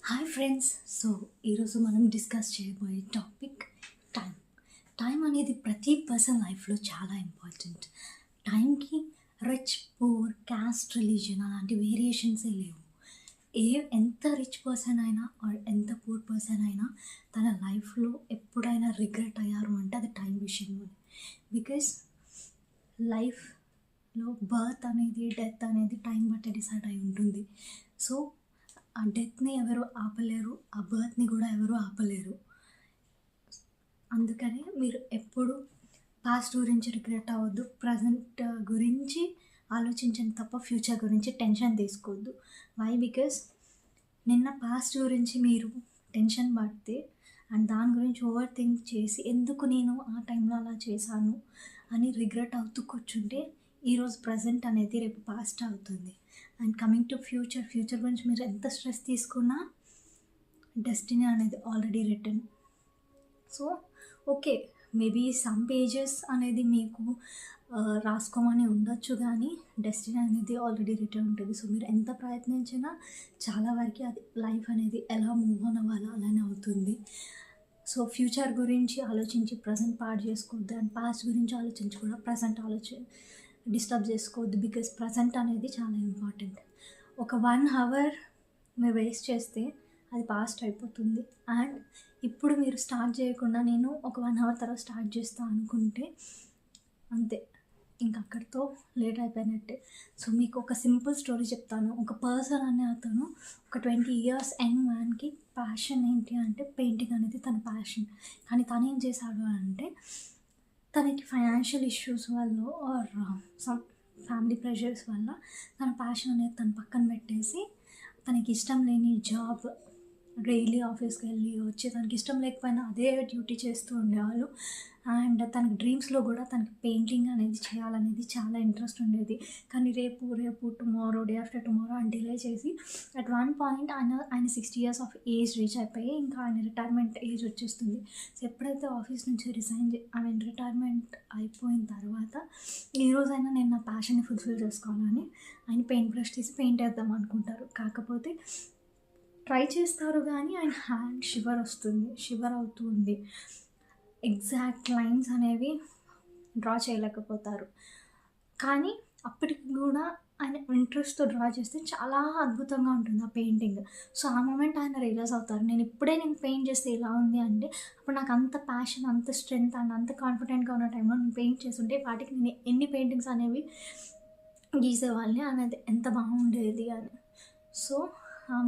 Hi friends. So ఈరోజు మనం discuss చేయబోయే టాపిక్ టైం. టైం అనేది ప్రతి పర్సన్ లైఫ్లో చాలా ఇంపార్టెంట్. టైంకి రిచ్, పూర్, క్యాస్ట్, రిలీజన్ అలాంటి వేరియేషన్సే లేవు. ఎంత రిచ్ పర్సన్ అయినా ఆర్ ఎంత పూర్ పర్సన్ అయినా తన లైఫ్లో ఎప్పుడైనా రిగ్రెట్ అయ్యారు అంటే అది టైం విషయంలోనే. బికాస్ లైఫ్లో బర్త్ అనేది, డెత్ అనేది టైం బట్టి డిసైడ్ అయి ఉంటుంది. సో ఆ డెత్ని ఎవరు ఆపలేరు, ఆ బర్త్ని కూడా ఎవరు ఆపలేరు. అందుకని మీరు ఎప్పుడు పాస్ట్ గురించి రిగ్రెట్ అవ్వద్దు, ప్రజెంట్ గురించి ఆలోచించండి తప్ప ఫ్యూచర్ గురించి టెన్షన్ తీసుకోవద్దు. వై? బికాస్ నిన్న పాస్ట్ గురించి మీరు టెన్షన్ పడితే అండ్ దాని గురించి ఓవర్ థింక్ చేసి ఎందుకు నేను ఆ టైంలో అలా చేశాను అని రిగ్రెట్ అవుతూ కూర్చుంటే ఈరోజు ప్రజెంట్ అనేది రేపు పాస్ట్ అవుతుంది. అండ్ కమింగ్ టు ఫ్యూచర్ గురించి మీరు ఎంత స్ట్రెస్ తీసుకున్నా డెస్టినీ అనేది already return. So okay, maybe some pages అనేది మీకు రాసుకోమని ఉండొచ్చు, కానీ డెస్టినీ అనేది ఆల్రెడీ రిటర్న్ ఉంటుంది. సో మీరు ఎంత ప్రయత్నించినా చాలా వరకు అది లైఫ్ అనేది ఎలా మూవ్ ఆన్ అవ్వాలో అలానే అవుతుంది. సో ఫ్యూచర్ గురించి ఆలోచించి ప్రజెంట్ పాడు చేసుకోవద్దు, అండ్ పాస్ట్ గురించి ఆలోచించి కూడా ప్రజెంట్ డిస్టర్బ్ చేసుకోవద్దు. బికాస్ ప్రజెంట్ అనేది చాలా ఇంపార్టెంట్. ఒక 1 అవర్ మీరు వేస్ట్ చేస్తే అది పాస్ట్ అయిపోతుంది. అండ్ ఇప్పుడు మీరు స్టార్ట్ చేయకుండా నేను ఒక 1 అవర్ తర్వాత స్టార్ట్ చేస్తాను అనుకుంటే అంతే, ఇంకా అక్కడితో లేట్ అయిపోయినట్టే. సో మీకు ఒక సింపుల్ స్టోరీ చెప్తాను. ఒక పర్సన్ అనే అతను ఒక 20 ఇయర్స్ యంగ్ మ్యాన్కి ప్యాషన్ ఏంటి అంటే పెయింటింగ్ అనేది తన ప్యాషన్. కానీ తను ఏం చేశాడు అంటే తనకి ఫైనాన్షియల్ ఇష్యూస్ వల్ల ఆర్ సమ్ ఫ్యామిలీ ప్రెషర్స్ వల్ల తన ప్యాషన్ అనేది తను పక్కన పెట్టేసి తనకి ఇష్టం లేని జాబ్, డైలీ ఆఫీస్కి వెళ్ళి వచ్చి తనకి ఇష్టం లేకపోయినా అదే డ్యూటీ చేస్తూ ఉండేవాళ్ళు. అండ్ తనకి డ్రీమ్స్లో కూడా తనకి పెయింటింగ్ అనేది చేయాలనేది చాలా ఇంట్రెస్ట్ ఉండేది. కానీ రేపు టుమారో, డే ఆఫ్టర్ టుమారో అని డిలే చేసి అట్ వన్ పాయింట్ ఆయన 60 ఇయర్స్ ఆఫ్ ఏజ్ రీచ్ అయిపోయి ఇంకా ఆయన రిటైర్మెంట్ ఏజ్ వచ్చేస్తుంది. సో ఎప్పుడైతే ఆఫీస్ నుంచి రిటైర్మెంట్ అయిపోయిన తర్వాత ఈరోజైనా నేను నా ప్యాషన్ని ఫుల్ఫిల్ చేసుకోవాలని ఆయన పెయింట్ బ్రష్ తీసి పెయింట్ వేద్దాం అనుకుంటారు. కాకపోతే ట్రై చేస్తారు కానీ ఆయన హ్యాండ్ షివర్ అవుతుంది. ఎగ్జాక్ట్ లైన్స్ అనేవి డ్రా చేయలేకపోతారు. కానీ అప్పటికి కూడా ఆయన ఇంట్రెస్ట్తో డ్రా చేస్తే చాలా అద్భుతంగా ఉంటుంది ఆ పెయింటింగ్. సో ఆ మూమెంట్ ఆయన రియలైజ్ అవుతారు, నేను పెయింట్ చేస్తే ఎలా ఉంది అంటే అప్పుడు నాకు అంత ప్యాషన్, అంత స్ట్రెంగ్త్ అండ్ అంత కాన్ఫిడెంట్గా ఉన్న టైంలో నేను పెయింట్ చేస్తుంటే వాటికి నేను ఎన్ని పెయింటింగ్స్ అనేవి గీసేవాళ్ళని అనేది ఎంత బాగుండేది అని. సో ఆ